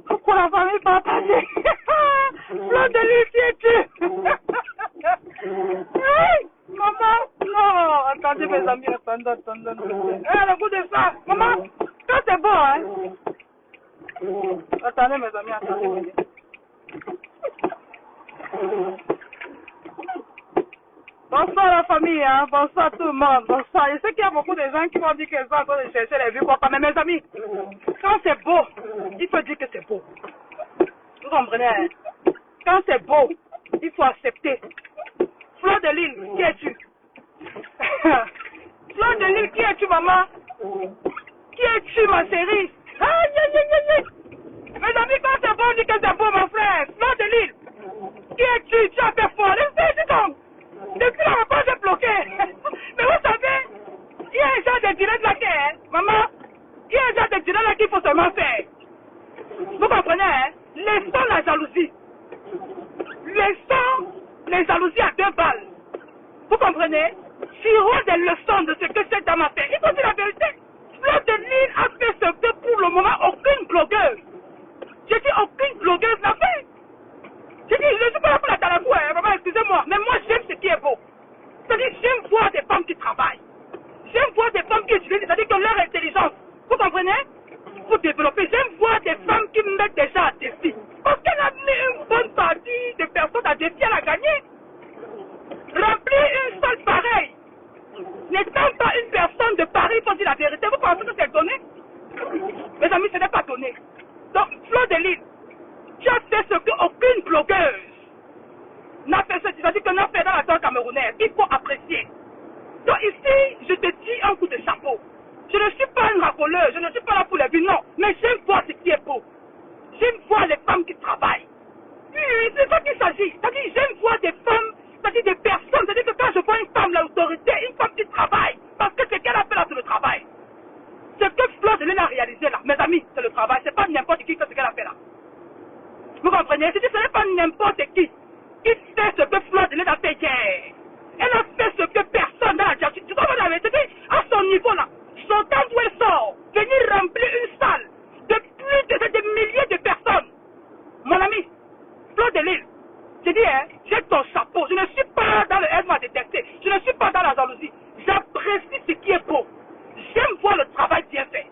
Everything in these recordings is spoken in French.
Pourquoi la famille partagée? Fleur de lys, qui es-tu? Hey, maman, non, attendez mes amis, attendez. Le goût de ça, maman, ça c'est bon, hein? Attendez mes amis, attendez. Bonsoir la famille, hein? Bonsoir tout le monde, bonsoir. Je sais qu'il y a beaucoup de gens qui vont dire qu'ils sont en train de chercher les vues, quoi. Mais mes amis, quand c'est beau, il faut dire que c'est beau. Vous comprenez, hein? Quand c'est beau, il faut accepter. Fleur de lys, qui es-tu? Fleur de lys, qui es-tu, maman? Qui es-tu, ma chérie? Aïe. Mes amis, quand c'est beau, on dit que c'est beau, mon frère. Fleur de lys, qui es-tu? Tu as fait fort. Laissez-y donc. Depuis la repas, j'ai bloqué. Mais vous savez, il y a un genre de direct là, hein? Maman, il y a un genre de direct là qu'il faut seulement faire. Vous comprenez, hein? Laissons la jalousie. Laissons les jalousies à 2 balles. Vous comprenez? Tirons des leçons de ce que cette dame a fait. Il faut dire la vérité. Fleur de lys a fait ce que pour le moment aucune blogueuse. J'ai dit aucune blogueuse l'a fait. J'ai dit, je ne suis pas là pour la talabou, hein, maman, excusez-moi. Mais moi, j'aime ce qui est beau. C'est-à-dire, j'aime voir des femmes qui travaillent. J'aime voir des femmes qui utilisent, c'est-à-dire que leur intelligence. Vous comprenez? Pour développer. J'aime voir des femmes qui mettent déjà à défi. Parce qu'elle a mis une bonne partie de personnes à défi, elle a gagné. Remplir une salle pareille. N'étant pas une personne de Paris, il faut dire la vérité. Vous pensez que c'est donné? Mes amis, ce n'est pas donné. Donc, Fleur de lys, tu as fait ce qu'aucune blogueuse n'a fait, c'est-à-dire que n'a fait dans la zone camerounaise. Il faut apprécier. Donc ici, je te dis un coup de chapeau. Je ne suis pas une racoleuse, je ne suis pas là pour les vues, non. Mais j'aime voir ce qui est beau. J'aime voir les femmes qui travaillent. C'est ça qu'il s'agit. C'est-à-dire, j'aime voir des femmes, c'est-à-dire des personnes. C'est-à-dire que quand je vois une femme, l'autorité, une femme qui travaille, parce que ce qu'elle a fait là, c'est le travail. Ce que Fleur de lys a réalisé là, mes amis, c'est le travail. C'est pas n'importe qui fait ce qu'elle a fait là. Vous comprenez? Ce n'est pas n'importe qui fait ce que Fleur de lys a fait hier. Elle a fait ce que personne n'a déjà fait. Tu comprends la vérité? À son niveau là, son temps où elle sort, venir remplir une salle de plus de milliers de personnes. Mon ami, Fleur de lys, j'ai dit, hein, j'ai ton chapeau. Je ne suis pas dans le elle m'a détesté. Je ne suis pas dans la jalousie. J'apprécie ce qui est beau. J'aime voir le travail bien fait.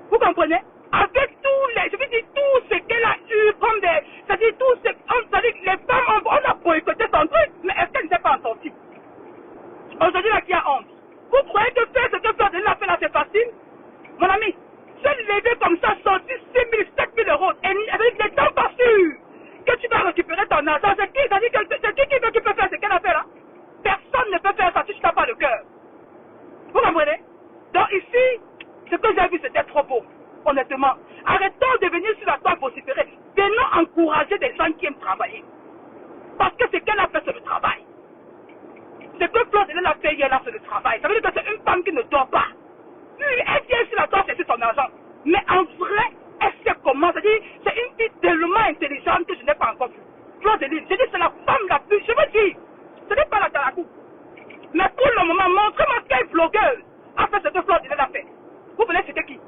Vous comprenez? Avec tous les, je veux dire, tout ce qu'elle a eu comme des, c'est-à-dire tout ce, c'est-à-dire les femmes, on a boycotté son truc, mais est-ce qu'elle n'était pas en sortie? Aujourd'hui, là, qui a honte. Vous croyez que faire ce que Fleur de lys a fait là, c'est facile? Mon ami, se lever comme ça, sortir 6 000, 7 000 euros, et avec des temps pas sûrs que tu vas récupérer ton argent, c'est qui? C'est-à-dire que c'est qui peut faire ce qu'elle a fait là? Personne ne peut faire ça si tu n'as pas le cœur. Vous comprenez? Donc ici, ce que j'ai vu, c'était trop beau. Honnêtement, arrêtons de venir sur la toile vociférer. Venons encourager des gens qui aiment travailler. Parce que ce qu'elle a fait, c'est le travail. Ce que Fleur de lys a fait hier là, c'est le travail. Ça veut dire que c'est une femme qui ne dort pas. Elle vient sur la toile chercher son argent. Mais en vrai, elle sait comment. C'est-à-dire, c'est une fille tellement intelligente que je n'ai pas encore vue. Fleur de lys, je dis, c'est la femme la plus. Je veux dire, ce n'est pas la Talakou. Mais pour le moment, montrez-moi quelle blogueuse a fait ce que Fleur de lys a fait. Vous voulez citer qui?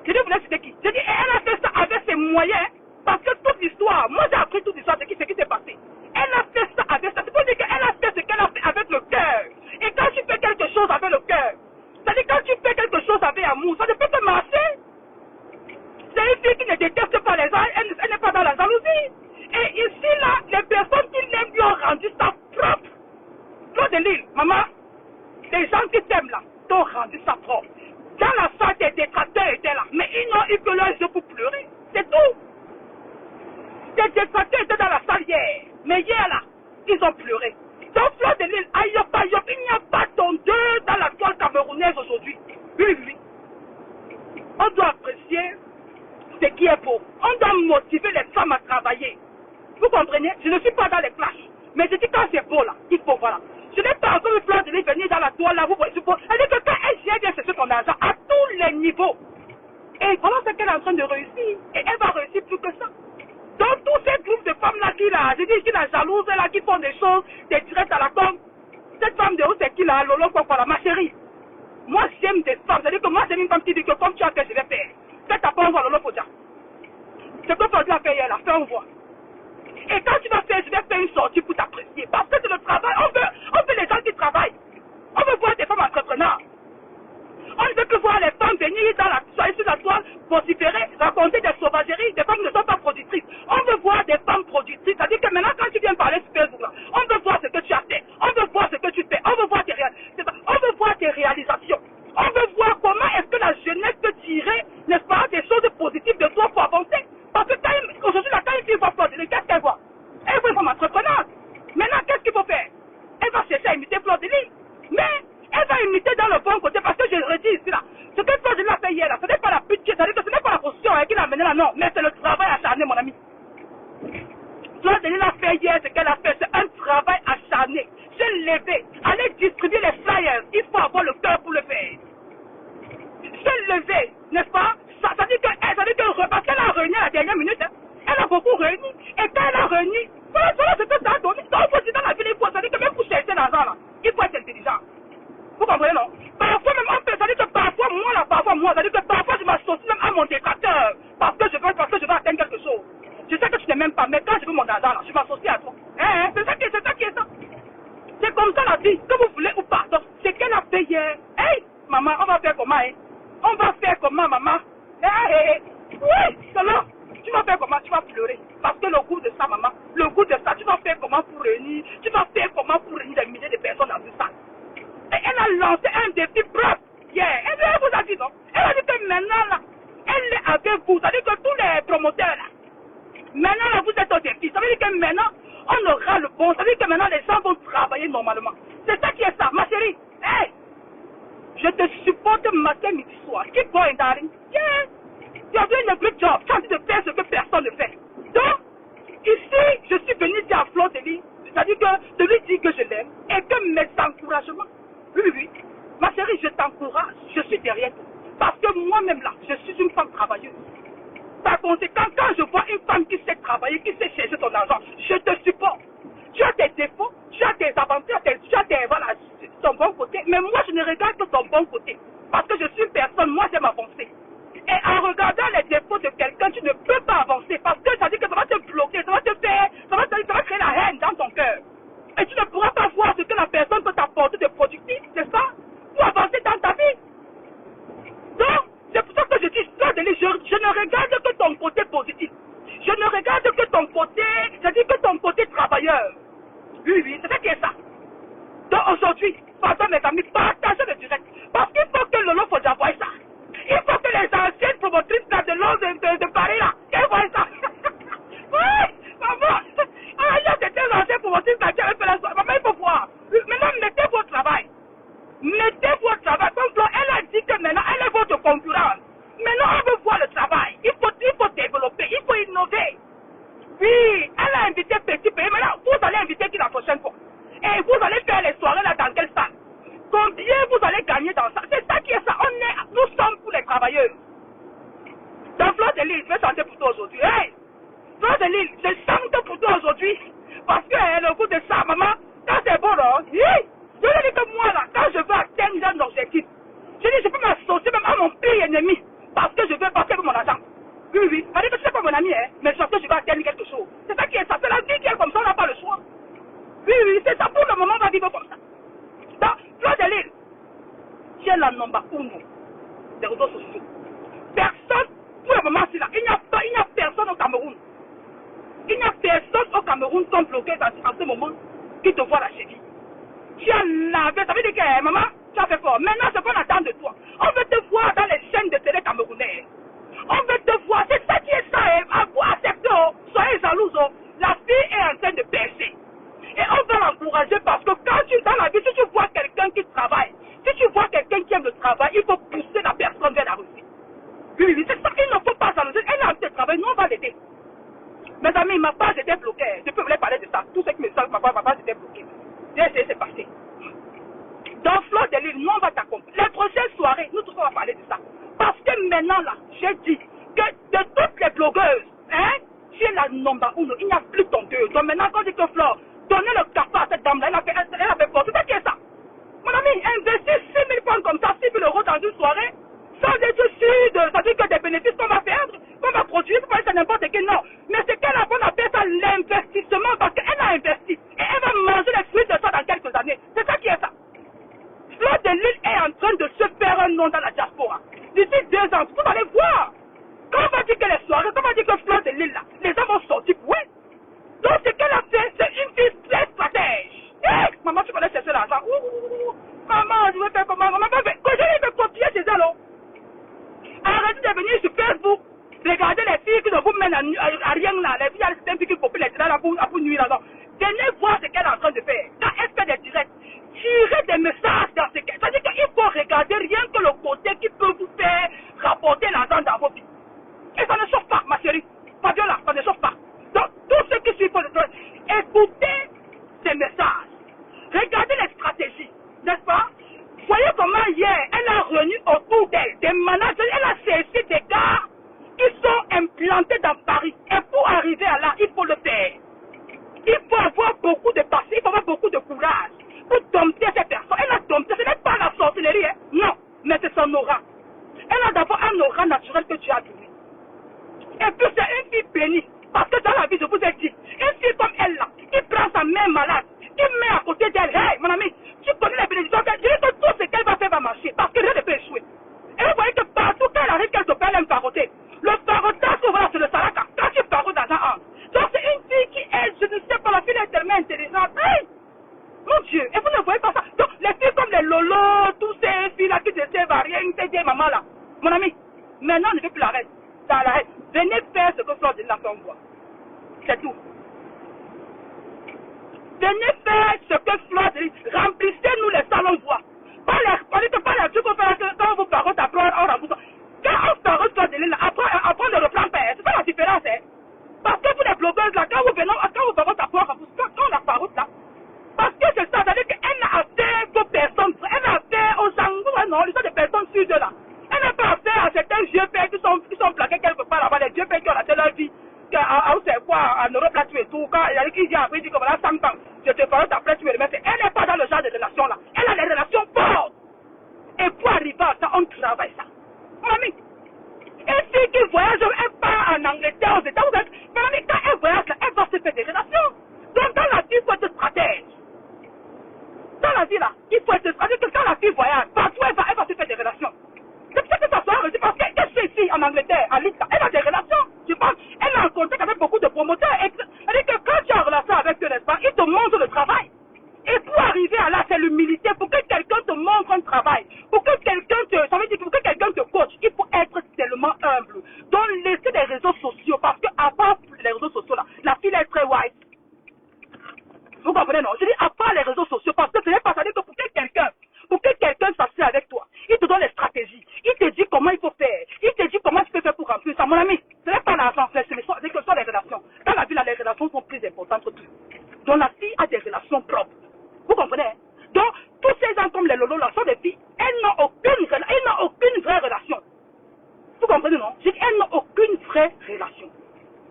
Je dis, vous voulez citer qui? Je dis, elle a fait ça avec ses moyens. Parce que toute l'histoire, moi j'ai appris toute l'histoire, c'est ce qui s'est passé. Elle a fait ça avec ça. C'est pour dire qu'elle a fait ce qu'elle a fait avec le cœur. Et quand tu fais quelque chose avec le cœur, c'est-à-dire quand tu fais quelque chose avec amour, ça ne peut que marcher. C'est une fille qui ne déteste pas les gens, elle n'est pas dans la jalousie. Tes détracteurs étaient dans la salle hier. Mais hier, là, ils ont pleuré. Donc, Fleur de Lille, aïe, il n'y a pas d'ondeur dans la toile camerounaise aujourd'hui. Oui, oui. On doit apprécier ce qui est beau. On doit motiver les femmes à travailler. Vous comprenez? Je ne suis pas dans les clashs. Mais je dis quand c'est beau là, il faut voilà. Je n'ai pas encore eu Fleur de Lille venir dans la toile là, vous voyez. Elle dit que quand elle vient chercher son argent à tous les niveaux. Et voilà ce qu'elle est en train de réussir. Et elle va réussir plus que ça. Donc tous ces groupes de femmes là qui là, je dis qui la jalouse là, qui font des choses, des directs à la com. Cette femme de haut c'est qui là, Lolo Kokora, ma chérie. Moi j'aime des femmes, c'est-à-dire que moi j'aime une femme qui dit que comme tu as fait, je vais faire. Faites ta part, Lolo Kodja. Ce que Fodja a fait hier là, fais on voit. Et quand tu vas faire, je vais faire une sortie pour t'apprécier. Parce que c'est le travail, on veut les gens qui travaillent. On veut voir des femmes entrepreneurs. On ne veut que voir les femmes venir dans la, sur la toile, vociférer, raconter des sauvageries, des femmes qui ne sont pas productrices. On veut voir des femmes productrices. C'est-à-dire que maintenant, quand tu viens parler sur Facebook, là, on veut voir ce que tu as fait. On veut voir ce que tu fais. On veut voir tes réalisations. On veut voir comment est-ce que la jeunesse peut tirer, n'est-ce pas, des choses positives de toi pour avancer. Parce que aujourd'hui, quand une fille va Fleur de Lille, qu'est-ce qu'elle voit? Elle voit une femme entrepreneur. Maintenant, qu'est-ce qu'il faut faire? Elle va chercher à imiter Fleur de Lille. Mais elle va imiter dans le bon côté parce que je le redis ici là. Ce que Fleur de Lille a fait hier là, ce n'est pas la pute, c'est-à-dire que ce n'est pas la position qui l'a amené là, non. Mais c'est le travail acharné, mon ami. Fleur de Lille a fait hier ce qu'elle a fait, c'est un travail acharné. Se lever, aller distribuer les flyers, il faut avoir le cœur pour le faire. Se lever, n'est-ce pas? Ça veut dire que parce qu'elle a réuni à la dernière minute, hein. Elle a beaucoup réuni. Et quand elle a réuni, voilà ce que ça a donné. Donc, il faut dire dans la ville, il faut, ça veut dire que même pour chercher l'argent là, il faut être intelligent. Vous comprenez, non? Parfois même on peut, ça veut dire que parfois moi, ça veut dire que parfois je m'associe même à mon détracteur parce que je veux atteindre quelque chose. Je sais que tu n'es même pas, mais quand je veux mon argent là, je m'associe à toi. C'est ça qui est ça. C'est comme ça la vie, que vous voulez ou pas. Donc, c'est qu'elle a fait hier. Hey, maman, on va faire comment, hein? On va faire comment, maman? Oui, alors, tu vas faire comment? Tu vas pleurer. Parce que le goût de ça, maman, le goût de ça, tu vas faire comment pour réunir? Tu vas faire comment pour réunir des milliers de personnes dans une salle? Et elle a lancé un défi propre hier. Elle vous a dit non. Elle a dit que maintenant, là, elle est avec vous. Ça veut dire que tous les promoteurs, là, maintenant, là, vous êtes au défi. Ça veut dire que maintenant, on aura le bon. Ça veut dire que maintenant, les gens vont travailler normalement. C'est ça qui est ça, ma chérie. Hey! Je te supporte matin, midi, soir. Keep going, darling. Yeah! Tu as fait un good job. Tu as envie de faire ce que personne ne fait. Donc, ici, je suis venu dire à Fleur de Lille, c'est-à-dire que de lui dire que je l'aime et que mes encouragements. Oui. Ma chérie, je t'encourage. Je suis derrière toi. Parce que moi-même là, je suis une femme travailleuse. Par conséquent, quand je vois une femme qui sait travailler, qui sait chercher son argent, je te supporte. Tu as tes défauts, tu as tes avantages, tu as tes, voilà, ton bon côté. Mais moi, je ne regarde que ton bon côté. Parce que je suis une personne, moi, j'aime avancer. Et en regardant les défauts de quelqu'un, tu ne peux pas avancer. Parce que ça dit que ça va te bloquer, ça va te faire, ça va créer la haine dans ton cœur. Et tu ne pourras pas voir ce que la personne peut t'apporter de productif, c'est ça? Pour avancer dans ta vie. Donc, c'est pour ça que je dis, je ne regarde que ton côté positif. Je ne regarde que ton côté, c'est-à-dire que ton côté travailleur. Oui, c'est ça qui est ça. Donc aujourd'hui, pardon mes amis, partagez le direct. Parce qu'il faut que Lolo Kodja voie ça. Il faut que les anciennes promotrices là, de Paris là, qu'elles voient ça. Oui, maman. Il y a des anciennes promotrices là qui avaient fait la soirée. Maman, il faut voir. Maintenant, mettez votre travail. Mettez votre travail. Comme elle a dit que maintenant, elle est votre concurrente. Maintenant, on veut voir le travail. Il faut développer, il faut innover. Oui, elle a invité Petit Pays. Maintenant, vous allez inviter qui la prochaine fois? Et vous allez faire les soirées là dans quelle salle? Combien vous allez gagner dans ça? C'est ça qui est ça. Nous sommes pour les travailleurs. Dans Fleur de Lille, je vais chanter pour toi aujourd'hui. Hey! Fleur de Lille, je chante pour toi aujourd'hui. Parce que le goût de ça, maman, quand c'est bon, là, je veux dire que moi, là, quand je veux atteindre un objectif, je peux m'associer même à mon pire ennemi. Parce que je veux passer pour mon argent. Oui. Ça veut dire que tu n'es pas mon ami, hein, mais je sais que je vais atteindre quelque chose. C'est ça qui est ça. C'est la vie qui est comme ça, on n'a pas le choix. Oui, c'est ça. Pour le moment, on va vivre comme ça. Donc, Fleur de Lille, tu es la number 1 des réseaux sociaux. Personne, pour le moment, c'est là. Il n'y a personne au Cameroun. Il n'y a personne au Cameroun comme bloqué en ce moment qui te voit la cheville. Tu as lavé, ça veut dire que, maman, tu as fait fort. Maintenant, ce qu'on attend de toi, on veut te voir dans les chaînes de télé camerounaises. On veut te voir, c'est ça qui est ça, à vous accepter, soyez jalouse. La fille est en train de percer. Et on va l'encourager parce que quand tu dans la vie, si tu vois quelqu'un qui travaille, si tu vois quelqu'un qui aime le travail, il faut pousser la personne vers la réussite. Oui, c'est ça, il ne faut pas s'annoncer. Elle a envie de travailler, nous on va l'aider. Mes amis, ma page était bloquée. Je peux vous parler de ça. Tous ceux qui me savent, ma page était bloquée. J'ai essayé, c'est passé. Dans Fleur de Lille, nous on va t'accompagner. Les prochaines soirées, nous tous on va parler de ça. Parce que maintenant là, j'ai dit que de toutes les blogueuses, hein, tu es la number uno, il n'y a plus ton deux. Donc maintenant, quand on dit que Fleur, donnez le café à cette dame-là, elle a fait fort. C'est qui est ça? Mon ami, investir 6 000 francs comme ça, 6 000 euros dans une soirée, sans être sûr, ça veut dire que des bénéfices qu'on va faire, qu'on va produire, c'est pas n'importe qui, non. Mais c'est qu'elle a, on appelle ça l'investissement parce qu'elle a investi. Et elle va manger les fruits de ça dans quelques années. C'est ça qui est ça. Fleur de Lille est en train de se faire un nom dans la diaspora. D'ici 2 ans, vous allez voir. Quand on va dire que les soirées, quand on va dire que Fleur de Lille, là, les gens vont sortir, oui. Donc ce qu'elle a fait, c'est une fille très stratège. Hey, maman, tu connais chercher l'argent. Maman, je vais faire comment? Maman, quand je vais copier chez elle, arrêtez de venir sur Facebook. Regardez les filles qui ne vous mènent à rien là. Les filles, c'est un fille qui copie les directs là pour nuire là. Venez voir ce qu'elle est en train de faire. Quand elle fait des directs, tirez des messages dans ce qu'elle. C'est-à-dire qu'il faut regarder rien que le côté qui peut vous faire rapporter l'argent dans vos vies. Et ça ne chauffe pas, ma chérie. Fabiola, ça ne chauffe pas. Donc, tous ceux qui suivent le truc, écoutez ces messages. Regardez les stratégies, n'est-ce pas? Voyez comment hier, elle a réuni autour d'elle des managers, elle a cherché des gars qui sont implantés dans Paris. Et pour arriver à là, il faut le faire. Il faut avoir beaucoup de passion, il faut avoir beaucoup de courage pour dompter ces personnes. Elle a dompté, ce n'est pas la sorcellerie, hein? Non, mais c'est son aura. Elle a d'abord un aura naturel que tu as donné. Et puis c'est une fille bénie. Parce que dans la vie, je vous ai dit, une fille comme elle là, qui prend sa mère malade, qui met à côté d'elle, hey, mon ami, tu connais la bénédiction, je dis que tout ce qu'elle va faire va marcher, parce que rien ne peut échouer. Et vous voyez que partout qu'elle arrive, qu'elle se perd, elle aime paroter. Le parotage, voilà, c'est le saraka. Quand tu parotes dans un angle. Donc c'est une fille qui est, je ne sais pas, la fille est tellement intelligente. Hey, mon Dieu, et vous ne voyez pas ça. Donc les filles comme les Lolo, tous ces filles-là qui ne servent à rien, ces vieilles mamans là, mon ami, maintenant on ne veut plus l'arrêter. Venez faire ce que Fleur de Lille a fait en voix. C'est tout. Venez faire ce que Fleur de Lille. Remplissez-nous les salons voix. Pas les trucs qu'on fait quand vous parlez d'apprendre en rembourse. Quand on parle Fleur de Lille, apprendre le plan père, c'est pas la différence, hein. Parce que pour les blogueuses là, quand vous parlez d'apprendre en rembourse, quand on a parlé là, parce que c'est ça, c'est-à-dire qu'elle a affaire aux personnes, elle a affaire aux gens, non, les gens des personnes sur de là. Elle n'a pas affaire à certains vieux pères qui sont plaqués quelque part là-bas, les vieux pères qui ont raté leur vie. C'est quoi, en Europe là tu es tout, quand il y a qui dit après, il dit que voilà, 100 ans, je te parle après, tu me remercies. Elle n'est pas dans le genre de relation là. Elle a des relations fortes. Et pour arriver à ça, on travaille ça. Mamie, une fille qui voyage, elle part en Angleterre, aux États-Unis. Mamie, quand elle voyage là, elle va se faire des relations. Donc dans la vie, il faut être stratège. Dans la vie là, il faut être stratège. Quand la fille voyage, partout elle va se faire des relations. C'est pour ça que ça soit, parce qu'elle fait ici en Angleterre, à Lille, elle a des relations. Je pense, elle est en contact avec beaucoup de promoteurs. C'est-à-dire que quand tu es en relation avec eux, n'est-ce pas, ils te montrent le travail. Et pour arriver à là, c'est l'humilité. Pour que quelqu'un te montre un travail, pour que quelqu'un ça veut dire que pour que quelqu'un te coach, il faut être tellement humble. Donc laissez les réseaux sociaux, parce qu'à part les réseaux sociaux là, la fille est très white. Vous comprenez, non? Je dis à part les réseaux sociaux, parce que ce n'est pas ça. C'est-à-dire que pour que quelqu'un s'assied avec toi, il te donne les stratégies, il te dit comment il faut faire, il te dit comment tu peux faire pour remplir ça. Mon ami, ce n'est pas l'argent, c'est que ce sont les relations. Dans la vie, là, les relations sont plus importantes que tout. Donc la fille a des relations propres. Vous comprenez? Donc, tous ces gens comme les Lolo, là, sont des filles, elles n'ont aucune vraie relation. Vous comprenez, non? J'ai dit, elles n'ont aucune vraie relation.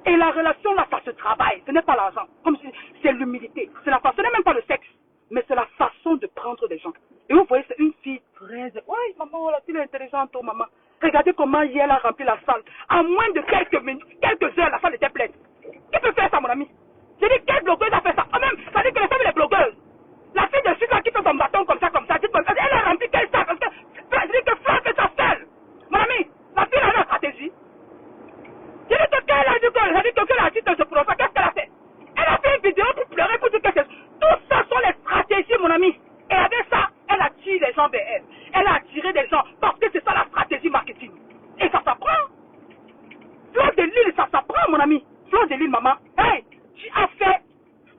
Et la relation, là, ça se travaille. Ce n'est pas l'argent. Comme si c'est l'humilité. C'est la façon, ce n'est même pas le sexe, mais c'est la façon de prendre les gens. Et vous voyez, c'est une fille très... Oui, maman, la fille est intelligente, oh, maman. Regardez comment hier, elle a rempli la salle. En moins de quelques minutes, quelques heures, la salle était pleine. Qui peut faire ça, mon ami? J'ai dit, quelle blogueuse a fait ça? Même, ça dit que les femmes, les blogueuses. La fille de suite, là, qui fait son bâton comme ça, elle a rempli quel sac? Je dis que Fleur fait ça seule. Mon ami, la fille, elle a une stratégie. J'ai dit que qu'elle a dit que la fille de ce professeur, qu'est-ce qu'elle a fait? Elle a fait une vidéo pour pleurer, pour dire que c'est... Tout ça sont les stratégies, mon ami. Et avec ça, elle attire les gens vers elle. Elle a attiré des gens parce que c'est ça la stratégie marketing. Et ça s'apprend. Fleur de Lille, ça s'apprend, mon ami. Fleur de Lille, maman. maman. Hey, tu as fait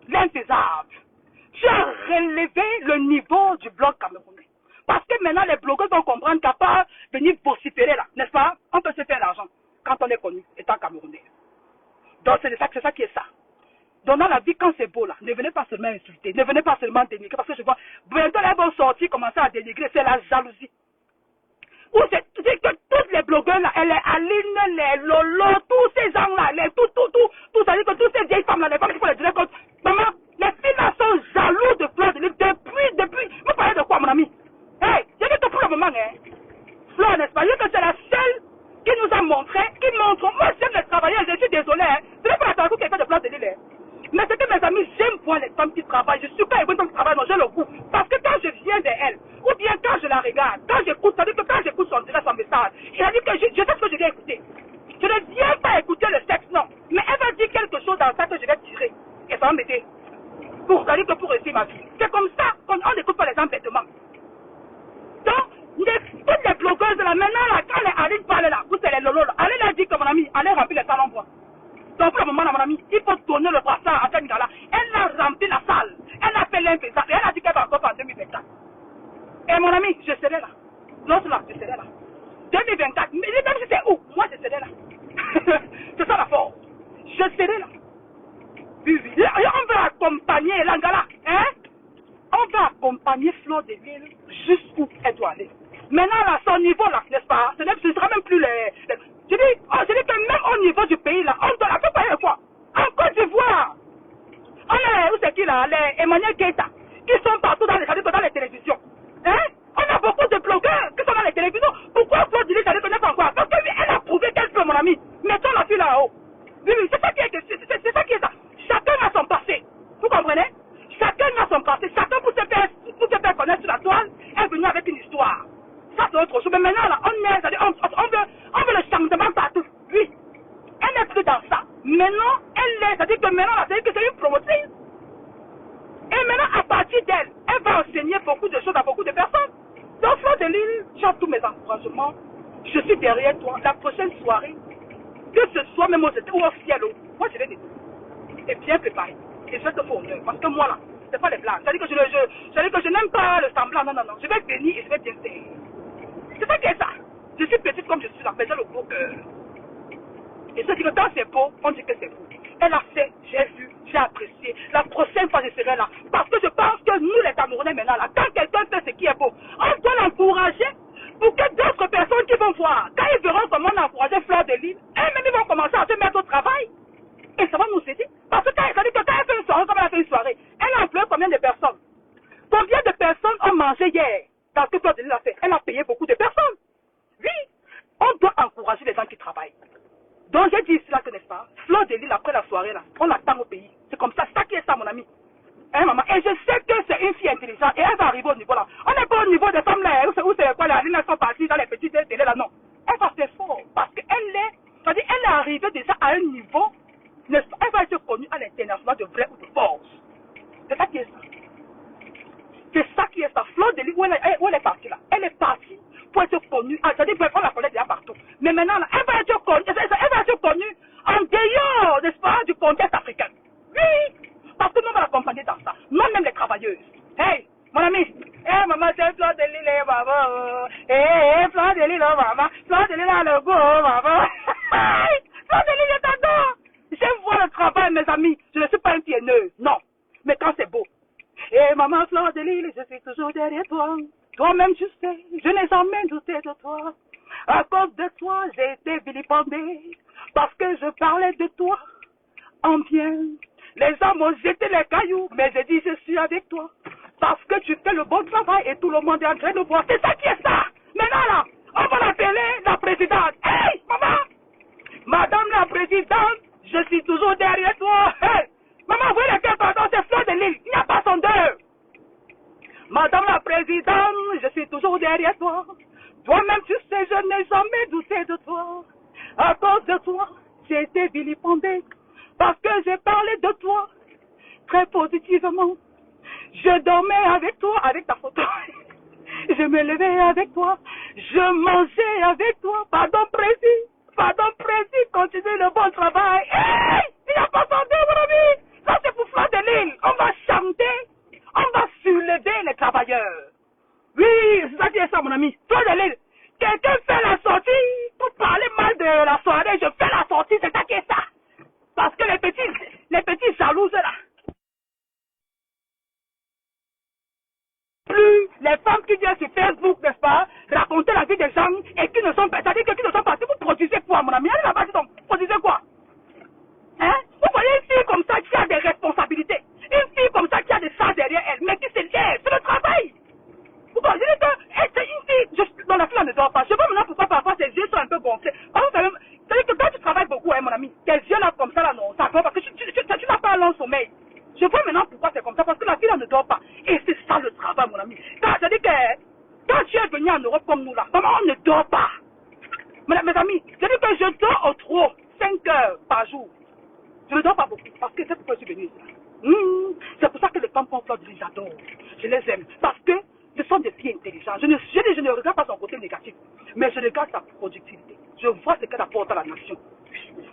l'infaisable. Tu as relevé le niveau du blog camerounais. Parce que maintenant, les blogueurs vont comprendre qu'à part venir vociférer là, n'est-ce pas? On peut se faire l'argent quand on est connu étant camerounais. Donc, c'est ça qui est ça. Donc, dans la vie, quand c'est beau là, ne venez pas seulement insulter, ne venez pas seulement dénigrer, parce que je vois, bientôt, elles vont sortir, commencer à dénigrer, c'est la jalousie. Ou c'est que toutes les blogueurs là, les Aline, les Lolo, tous ces gens là, tout ça dit que toutes ces vieilles femmes là, les femmes qui font les directs, maman, les filles là sont jaloux de Fleur de Lys depuis, vous parlez de quoi mon ami? Hey, j'ai dit que pour le moment, hein, Fleur, n'est-ce pas, que c'est la seule qui nous a montré, qui montre, moi j'aime les travailleurs, je suis désolé, hein, je ne vais pas attendre quelqu'un de Fleur de Lys, hein. Mais c'est que mes amis, j'aime voir les femmes qui travaillent. Je suis pas une femme qui travaille, non, j'ai le goût. Parce que quand je viens d'elle, ou bien quand je la regarde, quand j'écoute, ça veut dire que quand j'écoute son direct, son message, il a dit que je sais ce que je vais écouter. Je ne viens pas écouter le sexe, non. Mais elle va dire quelque chose dans ça que je vais tirer. Et ça va m'aider. Pour dire que pour réussir ma vie. C'est comme ça qu'on n'écoute pas les gens bêtement. Donc, toutes les blogueuses là, maintenant, là, quand les Aline parle là, vous c'est les Lolo là, Aline a dit que mon ami, allez remplir les salons bois. Donc, pour le moment, là, mon ami, il faut donner le brassard à cette là. Elle a rempli la salle. Elle a fait l'infaisable. Et elle a dit qu'elle va encore en 2024. Et mon ami, je serai là. L'autre là, je serai là. 2024, mais même si c'est où, moi je serai là. C'est ça la force. Je serai là. Oui, oui. Et on va accompagner l'Angala. Hein? On va accompagner Fleur de Lys jusqu'où elle doit aller. Maintenant, là, son niveau là, n'est-ce pas? Ce ne sera même plus les... Je dis que même au niveau du pays là, on doit la faire payer quoi? En Côte d'Ivoire, on a, où c'est qui là? Les Emmanuel Keita, qui sont partout dans les télévisions. Hein? On a beaucoup de blogueurs qui sont dans les télévisions. Pourquoi Fleur de Lys, ça ne connaît pas encore? Parce qu'elle a prouvé qu'elle peut, mon ami. Mettons la fille là-haut. Oui, oui, c'est ça qui est ça. Chacun a son passé. Vous comprenez? Chacun a son passé. Chacun pour se faire connaître sur la toile est venu avec une histoire. Ça c'est autre chose. Mais maintenant là, on veut le changement partout. Oui. Elle n'est plus dans ça. Maintenant, c'est-à-dire que maintenant là, c'est-à-dire que c'est une promotrice. Et maintenant, à partir d'elle, elle va enseigner beaucoup de choses à beaucoup de personnes. Donc, Fleur de Lys, tu as tous mes encouragements. Je suis derrière toi. La prochaine soirée, que ce soit même au ou au ciel, moi je vais t'aider. Et bien préparé. Et je vais te faire honneur. Parce que moi là, c'est pas les blagues. C'est-à-dire que je n'aime pas le semblant. Non, non, non. Je vais venir et je vais bien faire. C'est ça qui est ça. Je suis petite comme je suis là, mais j'ai le beau cœur. Et ce qui quand c'est beau, on dit que c'est beau. Elle a fait, j'ai vu, j'ai apprécié. La prochaine fois, je serai là. Parce que je pense que nous, les Camerounais, maintenant, là, quand quelqu'un fait ce qui est beau, on doit l'encourager pour que d'autres personnes qui vont voir, quand ils verront comment on a encouragé Fleur de Lys, elles-mêmes, ils vont commencer à se mettre au travail. Et ça va nous aider. Parce que quand elle fait une soirée, comme elle a fait une soirée, elle a employé combien de personnes? Combien de personnes ont mangé hier? Dans ce que Fleur de Lys a fait, elle a payé beaucoup de personnes. Oui, on doit encourager les gens qui travaillent. Donc j'ai dit cela, n'est-ce pas? Fleur de Lys, après la soirée, là, on l'attend au pays. C'est comme ça, ça qui est ça, mon ami. Hein, maman? Et je sais que c'est une fille intelligente et elle va arriver au niveau là. On n'est pas au niveau des femmes là, où c'est quoi, les lignes sont parties dans les petites télé là, non. Elle va faire fort parce qu'elle c'est-à-dire, elle est arrivée déjà à un niveau, elle va être connue à l'international de vrai ou de force. C'est ça qui est ça. C'est ça qui est ça. Fleur de Lys, où elle est partie là? Elle est partie pour être connue. C'est-à-dire qu'on la connaît déjà partout. Mais maintenant, là, elle va être connue en dehors, n'est-ce pas, du contexte africain. Oui! Parce que nous, on va l'accompagner dans ça. Nous-mêmes, les travailleuses. Hey, mon ami. Hey, maman, c'est Fleur de Lys, maman. Hey, Fleur de Lys, maman. Fleur de Lys, le goût, maman. Fleur de Lys, je t'adore. J'aime voir le travail, mes amis. Je ne suis pas une pienneuse. Non. Mais quand c'est beau. Et maman Fleur de Lys, je suis toujours derrière toi. Toi-même, tu sais, je n'ai jamais douté de toi. À cause de toi, j'ai été vilipendée. Parce que je parlais de toi en bien. Les gens m'ont jeté les cailloux, mais j'ai dit, je suis avec toi. Parce que tu fais le bon travail et tout le monde est en train de voir. C'est ça qui est ça. Maintenant, là, on va l'appeler la présidente. Hey, maman! Madame la présidente, je suis toujours derrière toi. Hey! Maman, vous voyez laquelle pardon, c'est Fleur de Lys. Il n'y a pas son deux. Madame la présidente, je suis toujours derrière toi. Toi-même, tu sais, je n'ai jamais douté de toi. À cause de toi, j'ai été vilipendée. Parce que j'ai parlé de toi très positivement. Je dormais avec toi, avec ta photo. Je me levais avec toi. Je mangeais avec toi. Pardon précis. Pardon, précis, continue le bon travail. Hey, il n'a pas santé, mon ami. Ça, c'est pour Fleur de Lille. On va chanter, on va soulever les travailleurs. Oui, c'est ça qui est ça, mon ami. Fleur de Lille, quelqu'un fait la sortie pour parler mal de la soirée. Je fais la sortie, c'est ça qui est ça. Parce que les petits jalouses, là. Plus les femmes qui viennent sur Facebook, n'est-ce pas, raconter la vie des gens et qui ne sont pas, c'est-à-dire que qui ne sont pas, vous produisez quoi, mon ami? Allez là-bas, vous produisez quoi? Hein? Vous voyez une fille comme ça qui a des responsabilités, une fille comme ça qui a des choses derrière elle, mais qui se lève, c'est le travail. Vous voyez que c'est une fille, dans la fille, elle ne dort pas. Je sais pas maintenant pourquoi parfois ses yeux sont un peu gonflés. C'est-à-dire que quand tu travailles beaucoup, hein, mon ami, tes yeux là comme ça, là, non, ça va parce que tu n'as pas un long sommeil. Je vois maintenant pourquoi c'est comme ça, parce que la fille là ne dort pas. Et c'est ça le travail, mon ami. C'est-à-dire que quand tu es venu en Europe comme nous là, maman, on ne dort pas. Mes amis, c'est-à-dire que je dors au trop 5 heures par jour. Je ne dors pas beaucoup, parce que c'est pourquoi je suis venu ici. C'est pour ça que les femmes font fleur, j'adore. Je les aime, parce que ce sont des filles intelligentes. Je ne regarde pas son côté négatif, mais je regarde sa productivité. Je vois ce qu'elle apporte à la nation.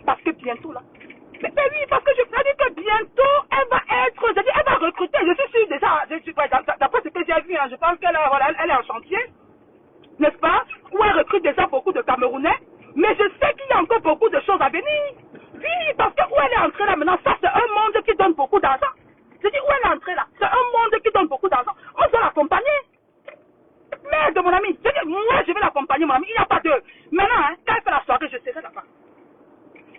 Parce que bientôt là, mais oui, parce que je peux dire que bientôt, elle va être, elle va recruter. Je suis sûr déjà, d'après ce que j'ai vu, hein, je pense qu'elle voilà, elle est en chantier, n'est-ce pas? Où elle recrute déjà beaucoup de Camerounais. Mais je sais qu'il y a encore beaucoup de choses à venir. Oui, parce que où elle est entrée là maintenant, ça c'est un monde qui donne beaucoup d'argent. Je dis où elle est entrée là, c'est un monde qui donne beaucoup d'argent. On doit l'accompagner. Merde, mon ami, je dis, moi je vais l'accompagner, mon ami, il n'y a pas de... Maintenant, hein, quand elle fait la soirée, je serai là-bas.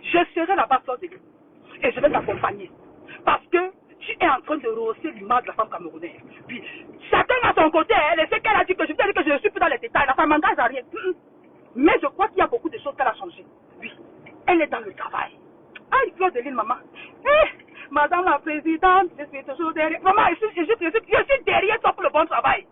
Je serai là-bas, Fleur de Lille. Et je vais t'accompagner. Parce que tu es en train de rehausser l'image de la femme camerounaise. Puis, chacun à son côté, elle sait qu'elle a dit que je ne suis plus dans les détails. La femme m'engage à rien. Mais je crois qu'il y a beaucoup de choses qu'elle a changées. Oui, elle est dans le travail. Ah, Fleur de Lille, maman. Madame la présidente, je suis toujours derrière. Maman, je suis derrière toi pour le bon travail.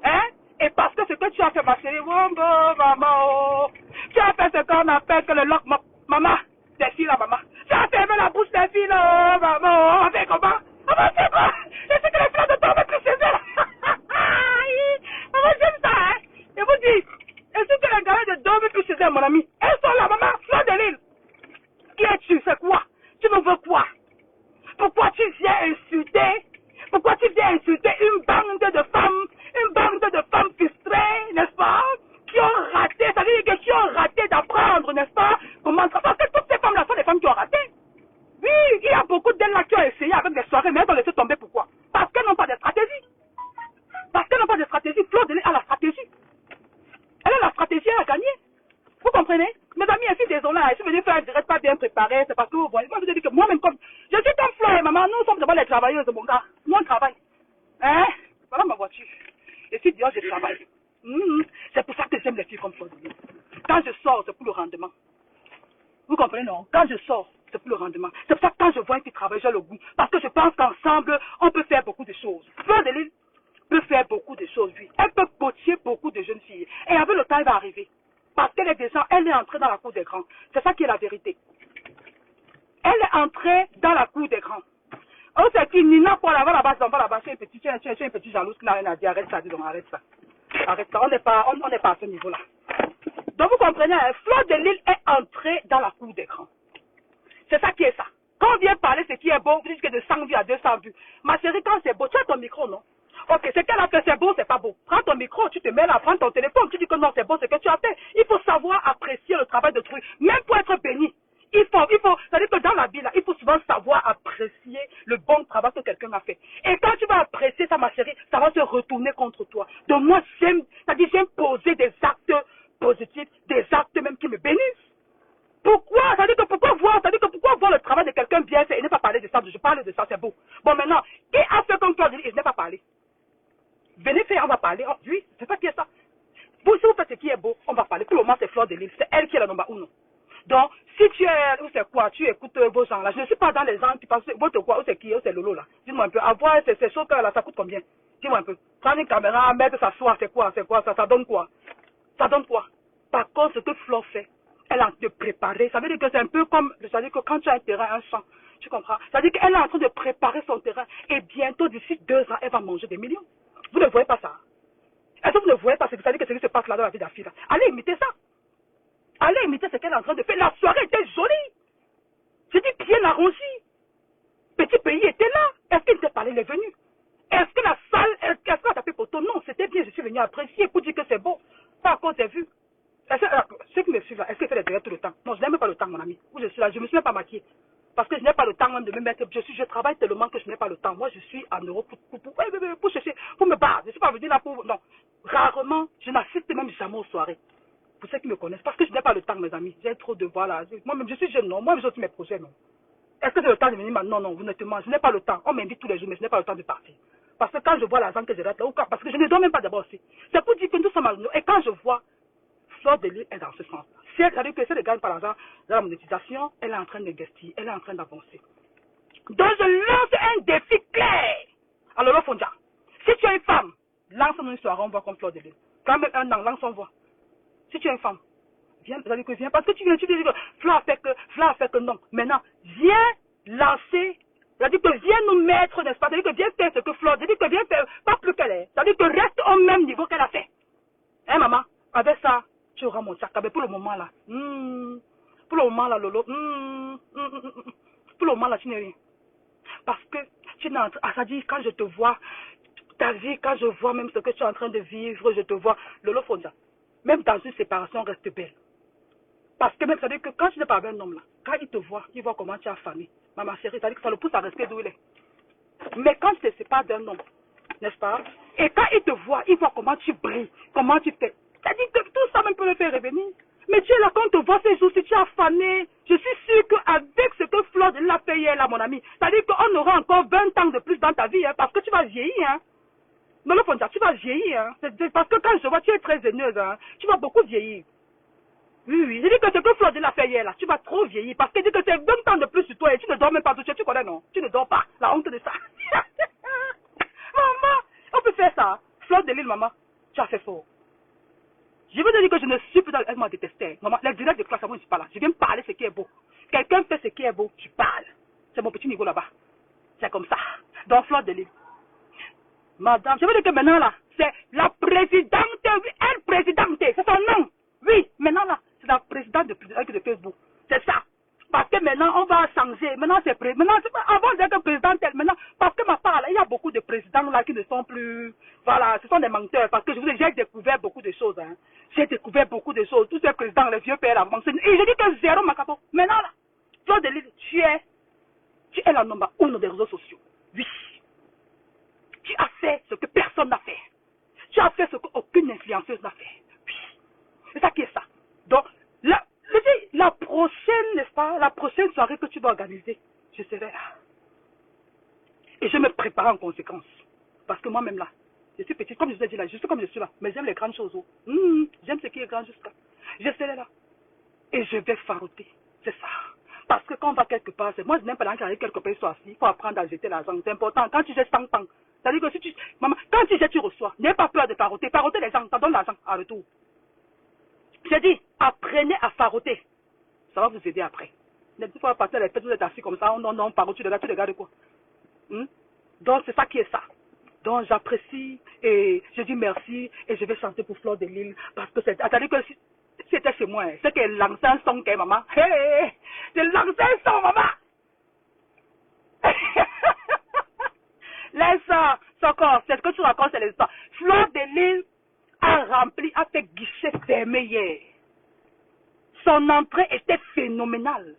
Hein? Et parce que ce que tu as fait, ma chérie, maman, tu as fait ce qu'on appelle que le lock, maman, des filles là, maman. Tu as fermé la bouche des filles là, maman. On fait comment? Maman, c'est quoi? Je sais que les filles de tomber plus chez elles. Maman, j'aime ça, hein? Je vous dis, je sais que les gars de dormir plus chez elles, mon ami. Elles sont là, maman, Fleur de Lille. Qui es-tu? C'est quoi? Tu me veux quoi? Pourquoi tu viens insulter? Pourquoi tu viens insulter une bande de femmes frustrées, n'est-ce pas? Qui ont raté, ça veut dire que qui ont raté d'apprendre, n'est-ce pas? Comment ça? Parce que toutes ces femmes-là sont des femmes qui ont raté. Oui, il y a beaucoup d'elles là qui ont essayé avec des soirées, mais elles ont laissé tomber. Pourquoi? Parce qu'elles n'ont pas de stratégie. Parce qu'elles n'ont pas de stratégie. Fleur de Lille a la stratégie. Elle a la stratégie à gagner. Vous comprenez? Mes amis, je suis désolée, je suis venue faire un direct pas bien préparé, c'est parce que vous voyez, moi je vous ai dit que moi-même comme, je suis comme Fleur et maman, nous sommes d'abord les travailleuses, mon gars, nous on travaille. Hein? Voilà ma voiture. Et si Dieu, je travaille. C'est pour ça que j'aime les filles comme Fleur. Quand je sors, c'est pour le rendement. Vous comprenez, non? Quand je sors, c'est pour le rendement. C'est pour ça que quand je vois une fille travailler, j'ai le goût. Parce que je pense qu'ensemble, on peut faire beaucoup de choses. Fleur de Lille peut faire beaucoup de choses, oui. Elle peut coacher beaucoup de jeunes filles. Et avec le temps, elle va arriver. Parce qu'elle est déjà, elle est entrée dans la cour des grands. C'est ça qui est la vérité. Elle est entrée dans la cour des grands. Oh, c'est qui Nina pour là-bas, c'est un petit jalouse qui n'a rien à dire. Arrête ça, disons, arrête ça. Arrête ça, on n'est pas à ce niveau-là. Donc vous comprenez, Fleur de Lille est entrée dans la cour des grands. C'est ça qui est ça. Quand on vient parler ce qui est beau, vous dites que de 100 vues à 200 vues. Ma chérie, quand c'est beau, tu as ton micro, non? Ok, ce qu'elle a fait, c'est beau, c'est pas beau. Prends ton micro, tu te mets là, prends ton téléphone, tu dis que non, c'est beau, ce que tu as fait. Il faut savoir apprécier le travail de d'autrui, même pour être béni. Il faut, c'est-à-dire que dans la vie, là, il faut souvent savoir apprécier le bon travail que quelqu'un a fait. Et quand tu vas apprécier ça, ma chérie, ça va se retourner contre toi. Donc moi, j'aime poser des actes positifs, des actes même qui me bénissent. Pourquoi? C'est-à-dire que pourquoi voir le travail de quelqu'un bien fait et ne pas parler de ça? Je parle de ça, c'est beau. Bon, maintenant, qui a fait comme toi, il n'est pas parlé? Venez faire, on va parler. Oh, oui, c'est ça qui est ça. Vous, si vous faites ce qui est beau, on va parler. Pour le moment, c'est Fleur de Lille. C'est elle qui est la number 1. Donc, si tu es, ou c'est quoi, tu écoutes vos gens là. Je ne suis pas dans les gens qui pensent, votre quoi, ou c'est qui, ou c'est Lolo là. Dis-moi un peu. Avoir ces choses là, ça coûte combien? Dis-moi un peu. Prendre une caméra, mettre ça soir, c'est quoi, ça donne quoi? Ça donne quoi? Par contre, ce que Fleur fait, elle est en train de préparer. Ça veut dire que c'est un peu comme, c'est-à-dire que quand tu as un terrain, un champ, tu comprends? Ça veut dire qu'elle est en train de préparer son terrain. Et bientôt, d'ici 2 ans, elle va manger des millions. Vous ne voyez pas ça? Est-ce que vous ne voyez pas ce que ça veut dire que ce qui se passe là dans la vie de la fille là? Allez imiter ça. Allez imiter ce qu'elle est en train de faire. La soirée était jolie. Je dis bien arrangé. Petit pays était là. Est-ce qu'il t'a parlé, il est venu? Est-ce que la salle, est-ce qu'elle a tapé pour toi? Non, c'était bien, je suis venu apprécier pour dire que c'est beau. Pas à cause des vues. Ceux qui me suivent là, est-ce que c'est les directs tout le temps? Non, je n'aime pas le temps, mon ami. Où je suis là, je ne me suis même pas maquillée. Parce que je n'ai pas le temps même de me mettre. Je travaille tellement que je n'ai pas le temps. Moi, je suis en Europe pour chercher, pour me battre. Je ne suis pas venu là pour. Non. Rarement, je n'assiste même jamais aux soirées. Pour ceux qui me connaissent. Parce que je n'ai pas le temps, mes amis. J'ai trop de voix là. Moi-même, je suis jeune, non. Moi, j'ai aussi mes projets, non. Est-ce que j'ai le temps de venir maintenant? Non, non, honnêtement, je n'ai pas le temps. On m'invite tous les jours, mais je n'ai pas le temps de partir. Parce que quand je vois l'argent que je reste là, ou quand, parce que je ne dors même pas d'abord aussi. C'est pour dire que nous sommes à l'union. Et quand je vois, Fleur de Lys est dans ce sens. Si elle dit que si elle gagne par l'argent dans la monétisation, elle est en train d'investir, elle est en train d'avancer. Donc je lance un défi clair. Alors là, Fondia, si tu es une femme, lance-nous une soirée, on voit comme Fleur de Lys. Quand même un an, lance on voit. Si tu es une femme, viens, vous allez que viens, parce que tu dis que Fleur a fait que non. Maintenant, viens lancer, c'est-à-dire que viens nous mettre, n'est-ce pas, c'est-à-dire que viens faire ce que Fleur, c'est-à-dire que viens faire, pas plus qu'elle est, c'est-à-dire que reste au même niveau qu'elle a fait. Hein, maman, avec ça, tu auras mon sac. Mais pour le moment là, pour le moment là, Lolo, pour le moment là, tu n'es rien. Parce que tu n'es en train, ça dit, quand je te vois, ta vie, quand je vois même ce que tu es en train de vivre, je te vois, Lolo Fonda, même dans une séparation, reste belle. Parce que même, ça veut dire que quand tu n'es pas avec un homme là, quand il te voit, il voit comment tu as famille. Maman chérie, ça veut dire que ça le pousse à rester d'où il est. Mais quand tu ne te sépares d'un homme, n'est-ce pas? Et quand il te voit, il voit comment tu brilles, comment tu fais. C'est-à-dire que tout ça même peut le faire revenir. Mais tu es là, quand on te voit ces jours, si tu as fané, je suis sûr qu'avec ce que Fleur de Lys a fait hier, là, mon ami, c'est-à-dire qu'on aura encore 20 ans de plus dans ta vie, hein, parce que tu vas vieillir, hein. Non, le Fonda, tu vas vieillir, hein. C'est parce que quand je vois, tu es très zéneuse, hein. Tu vas beaucoup vieillir. Oui, oui. Je dis que ce que Fleur de Lys a fait hier, là, tu vas trop vieillir, parce qu'il dit que c'est 20 ans de plus sur toi et tu ne dors même pas tout. Tu connais, non? Tu ne dors pas. La honte de ça. Maman, on peut faire ça. Fleur de Lys, maman, tu as fait fort. Je veux te dire que je ne suis plus dans elle m'a détesté. Maman, les directs de classe, moi, je ne suis pas là. Je viens parler ce qui est beau. Quelqu'un fait ce qui est beau, je parle. C'est mon petit niveau là-bas. C'est comme ça. Donc, Fleur de Lys. Madame, je veux dire que maintenant là, c'est la présidente, elle présidente, c'est son nom. Oui, maintenant là, c'est la présidente de Facebook. C'est ça. Parce que maintenant, on va changer. Maintenant, c'est avant d'être présidente, maintenant, parce que ma part, là, il y a beaucoup de présidents là qui ne sont plus, voilà, ce sont des menteurs. Parce que j'ai découvert beaucoup de choses. Hein. J'ai découvert beaucoup de choses. Tous ces présidents, les vieux pères, là, et je dis que zéro, ma capo. Maintenant là, Fleur de Lys, tu es la number 1 des réseaux sociaux. Oui. Tu as fait ce que personne n'a fait. Tu as fait ce qu'aucune influenceuse n'a fait. Oui. C'est ça qui est ça. Donc, la prochaine, n'est-ce pas, la prochaine soirée que tu vas organiser, je serai là. Et je me prépare en conséquence. Parce que moi-même là, je suis petite, comme je vous ai dit là, je suis comme je suis là. Mais j'aime les grandes choses. J'aime ce qui est grand jusqu'à. Je serai là. Et je vais faroter. C'est ça. Parce que quand on va quelque part, moi je n'aime pas l'argent qui arrive quelque part, soit assis. Il faut apprendre à jeter l'argent. C'est important. Quand tu jettes 100 ans, c'est-à-dire que si tu. Maman, quand tu jettes, tu reçois. N'aie pas peur de faroter. Faroter les gens, ça donne l'argent à retour. J'ai dit, apprenez à faroter. Ça va vous aider après. Ne pas passer les fêtes, vous êtes assis comme ça. Non, non, faroter, tu regardes quoi. Donc c'est ça qui est ça. Donc j'apprécie et je dis merci et je vais chanter pour Fleur de Lys parce que c'est. C'est-à-dire que si c'était chez moi, c'est qu'elle lance un son, maman. Hey, c'est lancé un son, maman. Laisse ça, corps, c'est ce que tu racontes, c'est l'histoire. Fleur de Lys a fait guichet fermé hier. Son entrée était phénoménale.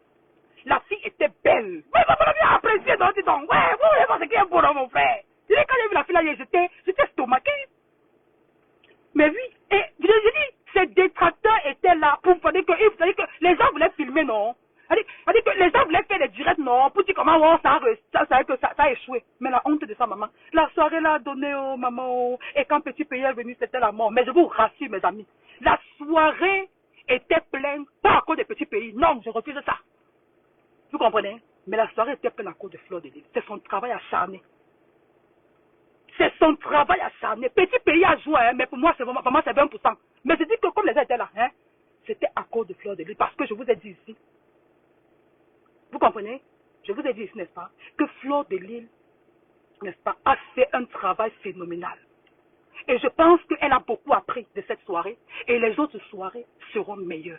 La fille était belle. Oui, vous avez bien apprécié, donc, dis donc. Ouais, vous voulez voir ce qui est beau, mon frère. Quand j'ai vu la fille là, j'étais stomaqué. Mais oui, et je dis, ces détracteurs étaient là pour dire que les gens voulaient filmer, non. C'est-à-dire que les gens voulaient faire des directs, non, pour dire comment ça a échoué. Mais la honte de ça, maman. La soirée là a donné, oh, maman, oh, et quand Petit Pays est venu, c'était la mort. Mais je vous rassure, mes amis, la soirée était pleine, pas à cause des Petits Pays. Non, je refuse ça. Vous comprenez? Mais la soirée était pleine à cause de Fleur de Lys. C'est son travail acharné. C'est son travail acharné. Petit Pays a joué, hein, mais pour moi, c'est 20%. Mais je dis que comme les gens étaient là, hein, c'était à cause de Fleur de Lys. Parce que je vous ai dit ici, vous comprenez? Je vous ai dit ici, n'est-ce pas, que Fleur de Lys, n'est-ce pas, a fait un travail phénoménal. Et je pense qu'elle a beaucoup appris de cette soirée. Et les autres soirées seront meilleures.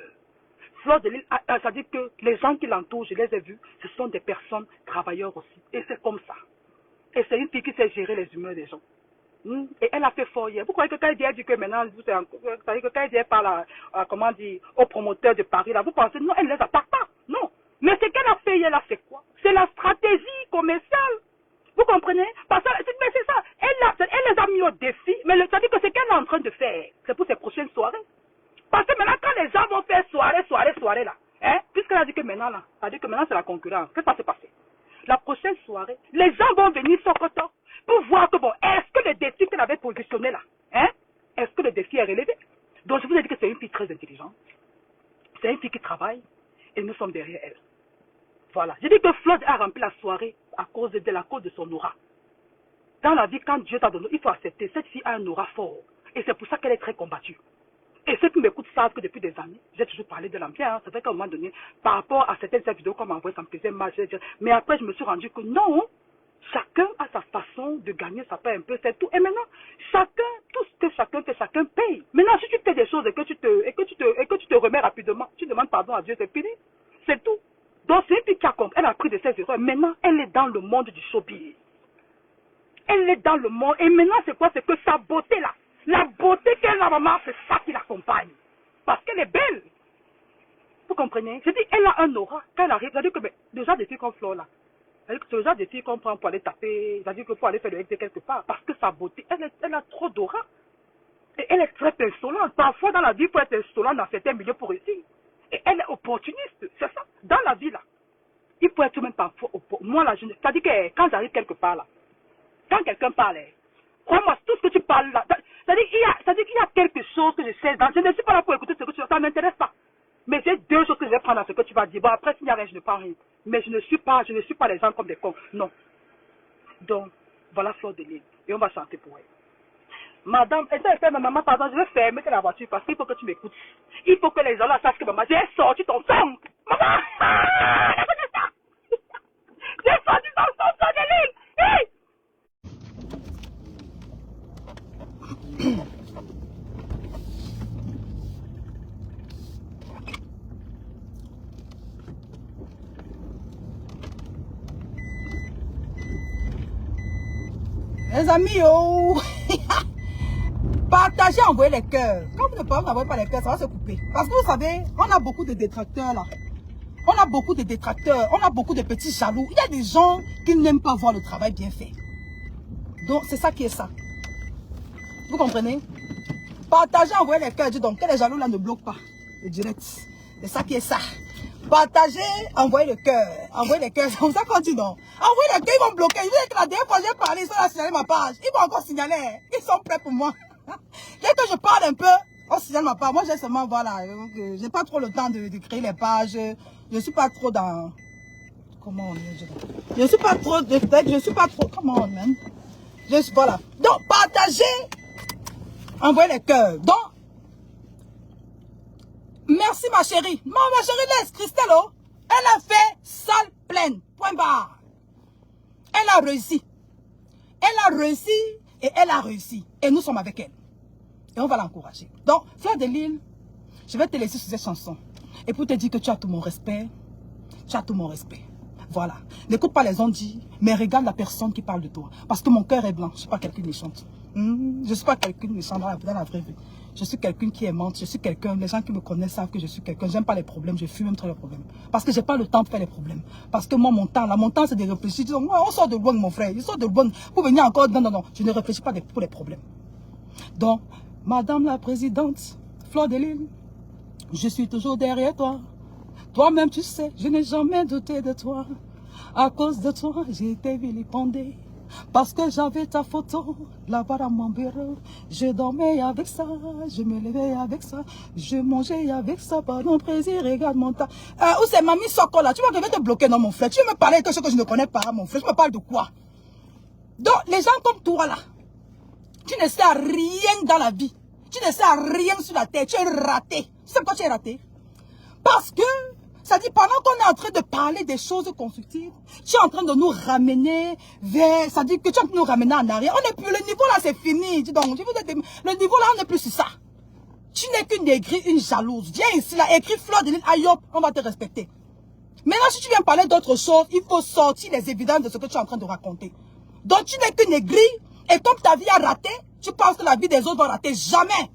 Fleur de Lys, ça dit que les gens qui l'entourent, je les ai vus, ce sont des personnes travailleurs aussi. Et c'est comme ça. Et c'est une fille qui sait gérer les humeurs des gens. Et elle a fait fort hier. Vous croyez que quand elle dit que maintenant, vous savez que quand elle parle comment dire, au promoteur de Paris, là, vous pensez, non, elle ne les attaque pas. Non. Mais ce qu'elle a fait hier, là, c'est quoi? C'est la stratégie commerciale. Vous comprenez? Parce que, mais c'est ça. Elle les a mis au défi. Mais ça dit que ce qu'elle est en train de faire, c'est pour ses prochaines soirées. Parce que maintenant, quand les gens vont faire soirée, là, hein, puisqu'elle a dit que maintenant, là, ça dit que maintenant, c'est la concurrence. Qu'est-ce qui va se passer? La prochaine soirée, les gens vont venir sur Sokoto pour voir que, bon, est-ce que le défi qu'elle avait positionné là, hein, est-ce que le défi est relevé? Donc, je vous ai dit que c'est une fille très intelligente. C'est une fille qui travaille et nous sommes derrière elle. Voilà. J'ai dit que Floyd a rempli la soirée à cause de son aura. Dans la vie, quand Dieu t'a donné, il faut accepter. Cette fille a un aura fort. Et c'est pour ça qu'elle est très combattue. Et ceux qui m'écoutent savent que depuis des années, j'ai toujours parlé de l'ambiance. Hein. C'est vrai qu'à un moment donné, par rapport à certaines vidéos qu'on m'a envoyées, ça me faisait mal. Mais après, je me suis rendu que non, chacun a sa façon de gagner sa paix un peu, c'est tout. Et maintenant, tout ce que chacun fait, chacun paye. Maintenant, si tu fais des choses et que tu te remets rapidement, tu demandes pardon à Dieu, c'est fini. C'est tout. Donc, c'est une fille qui a compris, elle a pris de ses erreurs. Maintenant, elle est dans le monde du showbiz. Elle est dans le monde. Et maintenant, c'est quoi? C'est que sa beauté là. La beauté qu'elle a, maman, c'est ça qui l'accompagne. Parce qu'elle est belle. Vous comprenez? Je dis, elle a un aura. Quand elle arrive, c'est-à-dire que déjà des filles comme Flore là, c'est-à-dire que c'est déjà des filles qu'on prend pour aller taper, c'est-à-dire que pour aller faire le exé quelque part. Parce que sa beauté, elle a trop d'aura. Et elle est très insolente. Parfois dans la vie, il faut être insolent dans certains milieux pour réussir. Et elle est opportuniste. C'est ça. Dans la vie là, il faut être même parfois opportuniste. Moi là, c'est-à-dire que quand j'arrive quelque part là, quand quelqu'un parle, crois-moi, tout ce que tu parles là, c'est-à-dire qu'il y a quelque chose que je sais. Je ne suis pas là pour écouter ce que tu dis, ça ne m'intéresse pas. Mais j'ai deux choses que je vais prendre dans ce que tu vas dire. Bon, après, s'il n'y a rien, je ne prends rien. Mais je ne suis pas les gens comme des cons. Non. Donc, voilà Fleur de Lys. Et on va chanter pour elle. Madame, elle fait, maman, pardon, je vais fermer la voiture parce qu'il faut que tu m'écoutes. Il faut que les gens là sachent que maman, j'ai sorti ton sang. Maman, j'ai sorti ton sang, Fleur de Lys. Hey! Les amis, oh, partagez, envoyez les cœurs. Quand vous n'envoyez pas les cœurs, ça va se couper. Parce que vous savez, on a beaucoup de détracteurs là. On a beaucoup de détracteurs, on a beaucoup de petits jaloux. Il y a des gens qui n'aiment pas voir le travail bien fait. Donc, c'est ça qui est ça. Vous comprenez? Partagez, envoyez les cœurs. Dis donc, que les jaloux là ne bloquent pas le direct. C'est ça qui est ça. Partagez, envoyez le cœur. Envoyez les cœurs. C'est comme ça qu'on dit non. Envoyez les cœurs, ils vont bloquer. Je vous dis que la dernière fois j'ai parlé, ils ont signalé ma page. Ils vont encore signaler. Ils sont prêts pour moi. Dès que je parle un peu, on signale ma page. Moi, j'ai seulement, voilà, j'ai pas trop le temps de créer les pages. Je suis pas trop dans... Comment on dit? Je suis pas trop... Je suis pas trop... Comment on dit? Voilà. Donc, partagez, envoyez les cœurs. Donc, merci ma chérie. Non, ma chérie, laisse Christelle, oh. Elle a fait salle pleine. Point barre. Elle a réussi. Elle a réussi et elle a réussi. Et nous sommes avec elle. Et on va l'encourager. Donc, Fleur de Lys, je vais te laisser sur cette chanson. Et pour te dire que tu as tout mon respect. Tu as tout mon respect. Voilà. N'écoute pas les on-dit, mais regarde la personne qui parle de toi. Parce que mon cœur est blanc. Je ne suis pas quelqu'un de méchante. Je ne suis pas quelqu'un de méchant dans la vraie vie. Je suis quelqu'un qui aimante. Je suis quelqu'un, les gens qui me connaissent savent que je suis quelqu'un. J'aime pas les problèmes. Je fuis même trop les problèmes. Parce que j'ai pas le temps de faire les problèmes. Parce que moi, mon temps c'est de réfléchir. Disons, on sort de loin, mon frère. Il sort de loin pour venir encore. Non. Je ne réfléchis pas pour les problèmes. Donc, Madame la Présidente, Fleur de Lys, je suis toujours derrière toi. Toi-même, tu sais, je n'ai jamais douté de toi. À cause de toi, j'ai été vilipendée. Parce que j'avais ta photo là-bas dans mon bureau. Je dormais avec ça, je me levais avec ça, je mangeais avec ça. Pardon, président, regarde mon tas. Où c'est Mamie Soko là? Tu vas te bloquer, non, mon frère? Tu veux me parler de quelque chose que je ne connais pas, mon frère? Tu me parles de quoi? Donc, les gens comme toi là, tu ne sais rien dans la vie. Tu ne sais rien sur la terre. Tu es raté. Tu sais pourquoi tu es raté? Parce que, ça dit, pendant qu'on est en train de parler des choses constructives, tu es en train de nous ramener vers, ça dit que tu es en train de nous ramener en arrière. On n'est plus, le niveau là c'est fini. Dis donc, le niveau là on n'est plus sur ça. Tu n'es qu'une aigrie, une jalouse. Viens ici, là, écris Fleur de Lys Ayop, on va te respecter. Maintenant, si tu viens parler d'autre chose, il faut sortir les évidences de ce que tu es en train de raconter. Donc, tu n'es qu'une aigrie, et comme ta vie a raté, tu penses que la vie des autres va rater. Jamais.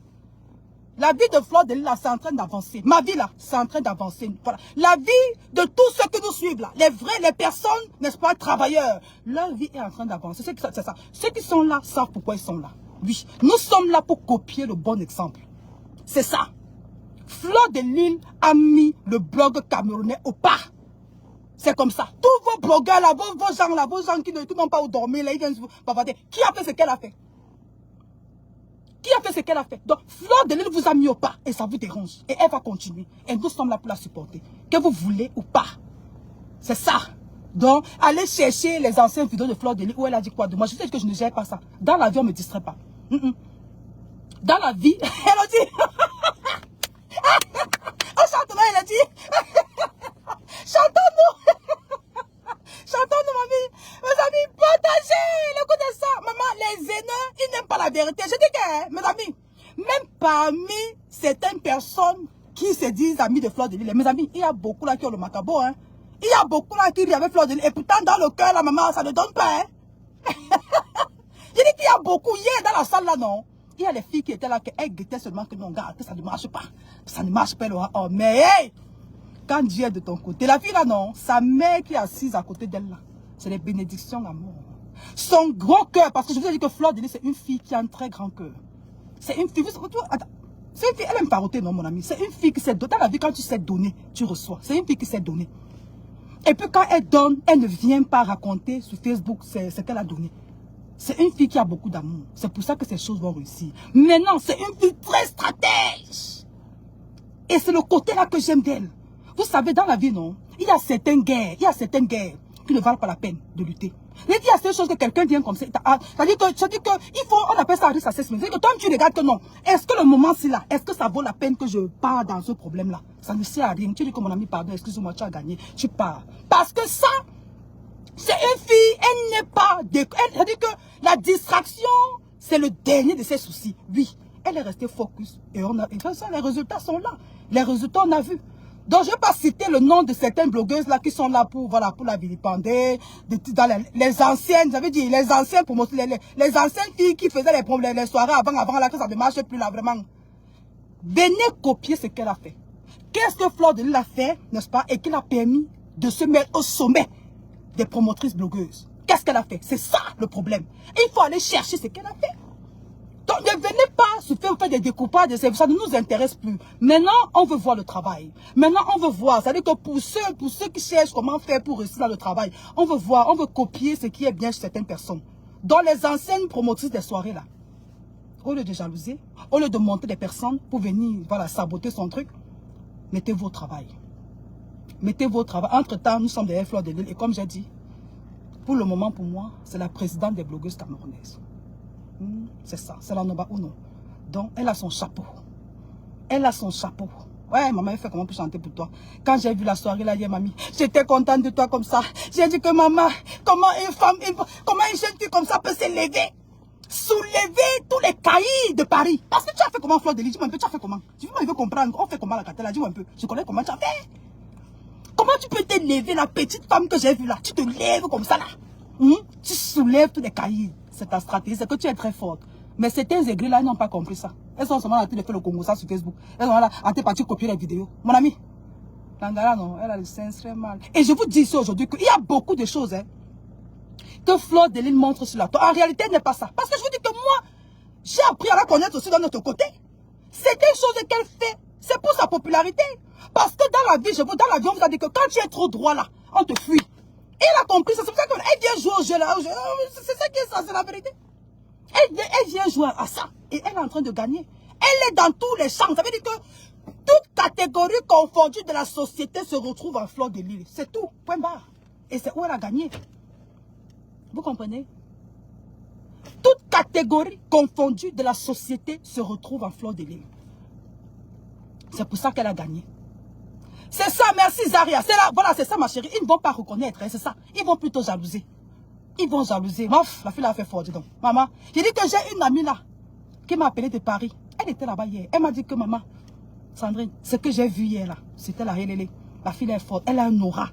La vie de Fleur de Lys, là, c'est en train d'avancer. Ma vie, là, c'est en train d'avancer. Voilà. La vie de tous ceux que nous suivons, là, les vrais, les personnes, n'est-ce pas, travailleurs, leur vie est en train d'avancer. C'est ça. Ceux qui sont là savent pourquoi ils sont là. Oui, nous sommes là pour copier le bon exemple. C'est ça. Fleur de Lys a mis le blog camerounais au pas. C'est comme ça. Tous vos blogueurs là, vos gens qui n'ont pas où dormir, là, ils viennent vous bavarder. Qui a fait ce qu'elle a fait? Qui a fait ce qu'elle a fait? Donc, Fleur de Lys vous a mis au pas et ça vous dérange. Et elle va continuer. Et nous sommes là pour la supporter. Que vous voulez ou pas. C'est ça. Donc, allez chercher les anciennes vidéos de Fleur de Lys où elle a dit quoi de moi. Je sais que je ne gère pas ça. Dans la vie, on ne me distrait pas. Dans la vie, elle a dit. Oh, chantons, elle a dit. Chantons-nous. Chantons-nous, mamie. Mes amis, partagez le coup de ça. Maman, les haineux, ils n'aiment pas la vérité. Je dis que, mes amis, même parmi certaines personnes qui se disent amis de Fleur de Lys, mes amis, il y a beaucoup là qui ont le macabo, hein. Il y a beaucoup là qui rient avec Fleur de Lys. Et pourtant, dans le cœur, la maman, ça ne donne pas, hein. Je dis qu'il y a beaucoup. Hier, dans la salle là, non. Il y a les filles qui étaient là, qu'elles guettaient seulement que non, regarde, que ça ne marche pas. Ça ne marche pas, oh, mais hey! Quand Dieu est de ton côté, la fille là, non, sa mère qui est assise à côté d'elle là, c'est les bénédictions d'amour. Son gros cœur, parce que je vous ai dit que Fleur de Lys, c'est une fille qui a un très grand cœur. C'est une fille, c'est une fille, elle aime paroter, non, mon ami. C'est une fille qui sait donner. Dans la vie, quand tu sais donner, tu reçois. C'est une fille qui sait donner. Et puis quand elle donne, elle ne vient pas raconter sur Facebook ce qu'elle a donné. C'est une fille qui a beaucoup d'amour. C'est pour ça que ces choses vont réussir. Maintenant, c'est une fille très stratège. Et c'est le côté là que j'aime d'elle. Vous savez, dans la vie, non, il y a certaines guerres qui ne valent pas la peine de lutter. Il y a ces choses que quelqu'un vient comme ça. C'est-à-dire que, il faut, on appelle ça risk assessment. C'est-à-dire que toi, tu regardes que non. Est-ce que le moment, c'est là? Est-ce que ça vaut la peine que je pars dans ce problème-là? Ça ne sert à rien. Tu dis que mon ami, pardon, excuse-moi, tu as gagné. Tu pars. Parce que ça, c'est une fille, elle n'est pas... C'est-à-dire que la distraction, c'est le dernier de ses soucis. Oui, elle est restée focus. Et les résultats sont là. Les résultats, on a vu. Donc, je ne vais pas citer le nom de certaines blogueuses là qui sont là pour, voilà, pour la vilipender. Les anciennes, j'avais dit, les anciennes pour montrer, les anciennes filles qui faisaient les soirées avant là, que ça ne marche plus là, vraiment. Venez copier ce qu'elle a fait. Qu'est-ce que Fleur de Lys a fait, n'est-ce pas, et qui l'a permis de se mettre au sommet des promotrices blogueuses. Qu'est-ce qu'elle a fait? C'est ça le problème. Et il faut aller chercher ce qu'elle a fait. Donc ne venez pas se faire des découpages, ça ne nous intéresse plus. Maintenant, on veut voir le travail. Maintenant, on veut voir. C'est-à-dire que pour ceux qui cherchent comment faire pour réussir dans le travail, on veut voir, on veut copier ce qui est bien chez certaines personnes. Dans les anciennes promotrices des soirées là, au lieu de jalouser, au lieu de monter des personnes pour venir, voilà, saboter son truc, mettez-vous au travail. Mettez-vous au travail. Entre-temps, nous sommes des Fleur de Lys. Et comme j'ai dit, pour le moment, pour moi, c'est la présidente des blogueuses camerounaises. C'est ça, c'est la Noba Uno. Donc, elle a son chapeau. Elle a son chapeau. Ouais, maman, elle fait comment pour chanter pour toi. Quand j'ai vu la soirée là hier, mamie, j'étais contente de toi comme ça. J'ai dit que maman, comment une jeune fille comme ça peut s'élever, soulever tous les caillis de Paris. Parce que tu as fait comment, Fleur de Lys? Dis-moi un peu, tu as fait comment? Dis-moi, il veut comprendre. On fait comment la catella? Dis-moi un peu. Je connais comment tu as fait. Comment tu peux t'élever, la petite femme que j'ai vue là? Tu te lèves comme ça là. Tu soulèves tous les caillis. C'est ta stratégie, c'est que tu es très forte. Mais certains aigris là, ils n'ont pas compris ça. Elles sont seulement en train de faire le Congo ça sur Facebook. Elles sont là en train de partir copier les vidéos. Mon ami, Tangara non, elle a le sens très mal. Et je vous dis ici aujourd'hui qu'il y a beaucoup de choses hein, que Fleur de Lys montre sur la toile. En réalité, elle n'est pas ça. Parce que je vous dis que moi, j'ai appris à la connaître aussi dans notre côté. C'est des choses qu'elle fait. C'est pour sa popularité. Parce que dans la vie, dans la vie, on vous a dit que quand tu es trop droit là, on te fuit. Et elle a compris, c'est pour ça qu'elle vient jouer au jeu là. C'est ça qui est ça, c'est la vérité. Elle vient jouer à ça. Et elle est en train de gagner. Elle est dans tous les champs. Ça veut dire que toute catégorie confondue de la société se retrouve en Fleur de Lys. C'est tout. Point barre. Et c'est où elle a gagné. Vous comprenez? Toute catégorie confondue de la société se retrouve en Fleur de Lys. C'est pour ça qu'elle a gagné. C'est ça, merci Zaria. C'est là, voilà, c'est ça ma chérie. Ils ne vont pas reconnaître, hein, c'est ça. Ils vont plutôt jalouser. Ils vont jalouser. Ouf, la fille a fait fort, dis donc. Maman, j'ai dit que j'ai une amie là, qui m'a appelé de Paris. Elle était là-bas hier. Elle m'a dit que maman, Sandrine, ce que j'ai vu hier là, c'était la Hélène. La fille est forte, elle a un aura.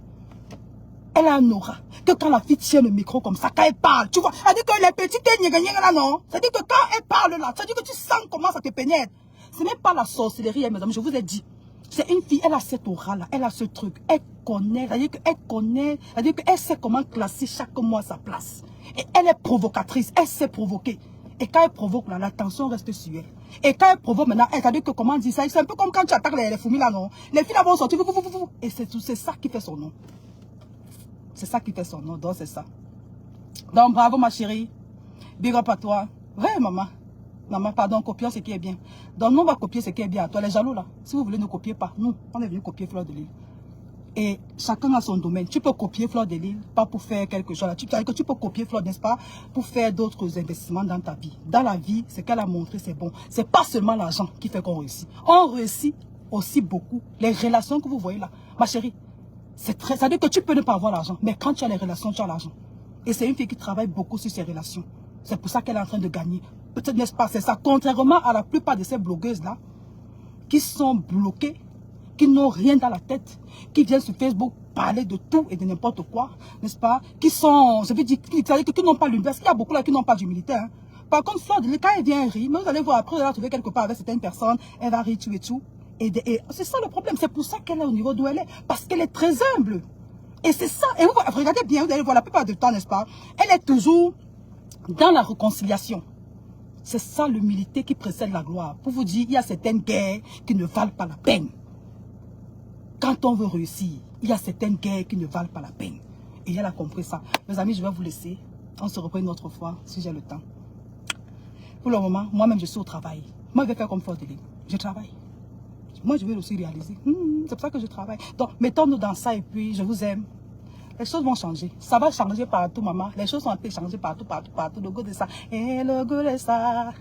Elle a un aura. Que quand la fille tient le micro comme ça, quand elle parle, tu vois, elle dit que les petites là, non. C'est-à-dire que quand elle parle là, c'est-à-dire que tu sens comment ça te pénètre. Ce n'est pas la sorcellerie, mesdames, je vous ai dit. C'est une fille, elle a cette aura-là, elle a ce truc. Elle connaît, c'est-à-dire qu'elle connaît, c'est-à-dire qu'elle sait comment classer chaque mot à sa place. Et elle est provocatrice, elle sait provoquer. Et quand elle provoque, là, la tension reste sur elle. Et quand elle provoque maintenant, c'est-à-dire que comment on dit ça, c'est un peu comme quand tu attaques les fourmis là, non. Les filles là vont sortir, et c'est ça qui fait son nom. C'est ça qui fait son nom, donc c'est ça. Donc bravo ma chérie, big up à toi. Ouais maman, maman pardon, copions ce qui est bien. Donc nous on va copier ce qui est bien à toi, les jaloux là. Si vous voulez ne copiez pas, nous on est venu copier Fleur de Lys. Et chacun a son domaine. Tu peux copier Fleur de Lys, pas pour faire quelque chose là. Tu peux copier Fleur, n'est-ce pas, pour faire d'autres investissements dans ta vie. Dans la vie, ce qu'elle a montré c'est bon. C'est pas seulement l'argent qui fait qu'on réussit. On réussit aussi beaucoup les relations que vous voyez là, ma chérie. C'est très, ça veut dire que tu peux ne pas avoir l'argent, mais quand tu as les relations, tu as l'argent. Et c'est une fille qui travaille beaucoup sur ses relations. C'est pour ça qu'elle est en train de gagner. Peut-être, n'est-ce pas, c'est ça. Contrairement à la plupart de ces blogueuses-là, qui sont bloquées, qui n'ont rien dans la tête, qui viennent sur Facebook parler de tout et de n'importe quoi, n'est-ce pas, qui sont, je veux dire, qui n'ont pas l'humilité. Parce qu'il y a beaucoup là qui n'ont pas d'humilité. Hein. Par contre, Fleur de Lys, quand elle vient rire, mais vous allez voir après, elle va trouver quelque part avec certaines personnes, elle va rire tout et tout. Et c'est ça le problème, c'est pour ça qu'elle est au niveau d'où elle est, parce qu'elle est très humble. Et c'est ça, et vous regardez bien, vous allez voir la plupart du temps, n'est-ce pas, elle est toujours dans la réconciliation. C'est ça l'humilité qui précède la gloire. Pour vous dire, il y a certaines guerres qui ne valent pas la peine. Quand on veut réussir, il y a certaines guerres qui ne valent pas la peine. Et elle a compris ça. Mes amis, je vais vous laisser. On se reprend une autre fois, si j'ai le temps. Pour le moment, moi-même, je suis au travail. Moi, je vais faire comme Fleur de Lys. Je travaille. Moi, je vais aussi réaliser. C'est pour ça que je travaille. Donc, mettons-nous dans ça et puis, je vous aime. Les choses vont changer. Ça va changer partout, maman. Les choses ont été changées partout. Le goût de ça. Et le goût de ça.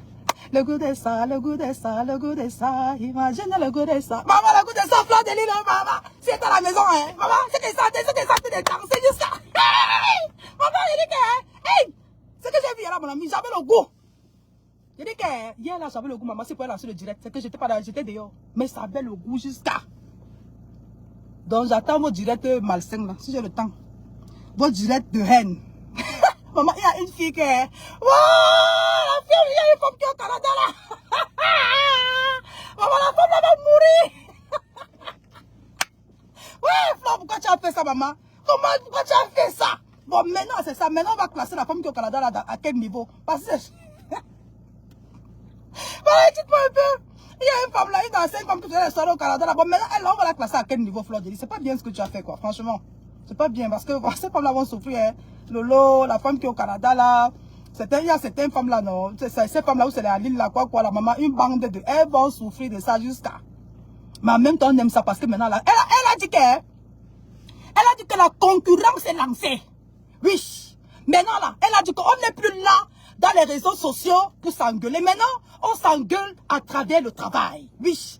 Le goût de ça, le goût de ça, le goût de ça. Imagine le goût de ça. Maman, le goût de ça, Fleur de Lys, maman. C'est à la maison, hein. Maman, c'est que ça, c'est danser jusqu'à. Hey! Maman, il dit que, hey! Ce que j'ai vu là, mon ami, j'avais le goût. Je dis que hier là j'avais le goût, maman, c'est pour elle lancer le direct. C'est que j'étais pas là, j'étais dehors. Mais ça avait le goût jusqu'à. Donc j'attends vos directs malsains là, si j'ai le temps. Vos directs de haine. Maman, il y a une fille qui est. Wow, la fille, il y a une femme qui est au Canada là. Maman, la femme là va mourir. Ouais, Fleur, pourquoi tu as fait ça, maman? Pourquoi tu as fait ça? Bon, maintenant c'est ça. Maintenant on va classer la femme qui est au Canada là, à quel niveau? Parce que. Voilà, dites-moi un peu. Il y a une femme là, une ancienne femme qui faisait les soirées au Canada là. Bon, maintenant, elle, on va la classer à quel niveau, Fleur de Lys? C'est pas bien ce que tu as fait, quoi, franchement. C'est pas bien parce que bon, ces femmes là vont souffrir. Hein. Lolo, la femme qui est au Canada là. Il y a certaines femmes là, non. Ces femmes là où c'est la ligne là, quoi, la maman, une bande de. Elles vont souffrir de ça jusqu'à. Mais en même temps, on aime ça parce que maintenant là, elle a dit que. Elle a dit que la concurrence est lancée. Oui. Maintenant là, elle a dit qu'on n'est plus là dans les réseaux sociaux pour s'engueuler. Maintenant, on s'engueule à travers le travail. Oui,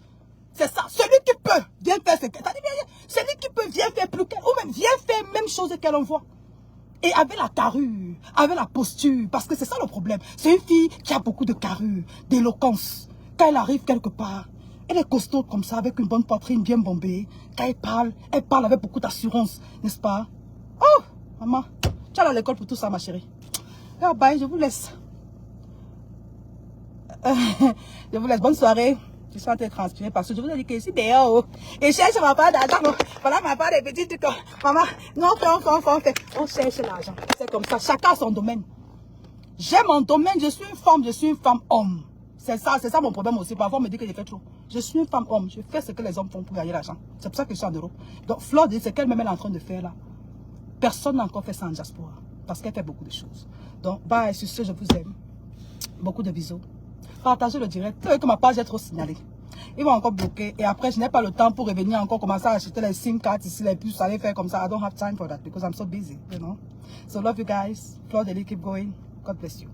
c'est ça. Celui qui peut, viens faire ce qu'elle. Celui qui peut, viens faire plus qu'elle. Ou même, viens faire même chose qu'elle envoie. Et avec la carrure, avec la posture. Parce que c'est ça le problème. C'est une fille qui a beaucoup de carrure, d'éloquence. Quand elle arrive quelque part, elle est costaud comme ça, avec une bonne poitrine bien bombée. Quand elle parle avec beaucoup d'assurance, n'est-ce pas? Oh, maman, tu es à l'école pour tout ça, ma chérie. Ah, bye, je vous laisse. Je vous laisse. Bonne soirée. Je suis en train de transpirer parce que je vous ai dit que je suis dehors. Et je cherche ma part d'argent. Voilà ma part des petits trucs. Maman, non, on cherche l'argent. C'est comme ça. Chacun a son domaine. J'ai mon domaine. Je suis une femme homme. C'est ça mon problème aussi. Parfois, on me dit que j'ai fait trop. Je suis une femme homme. Je fais ce que les hommes font pour gagner l'argent. C'est pour ça que je suis en Europe. Donc, Fleur dit, c'est qu'elle-même est en train de faire là. Personne n'a encore fait ça en diaspora. Parce qu'elle fait beaucoup de choses. Donc, bye, sur ce, je vous aime. Beaucoup de bisous. Partagez le direct. C'est vrai que ma page est trop signalée. Ils vont encore bloquer. Et après, je n'ai pas le temps pour revenir encore commencer à acheter les SIM cards ici, les puces, aller faire comme ça. I don't have time for that because I'm so busy, you know. So, love you guys. Fleur de Lys, keep going. God bless you.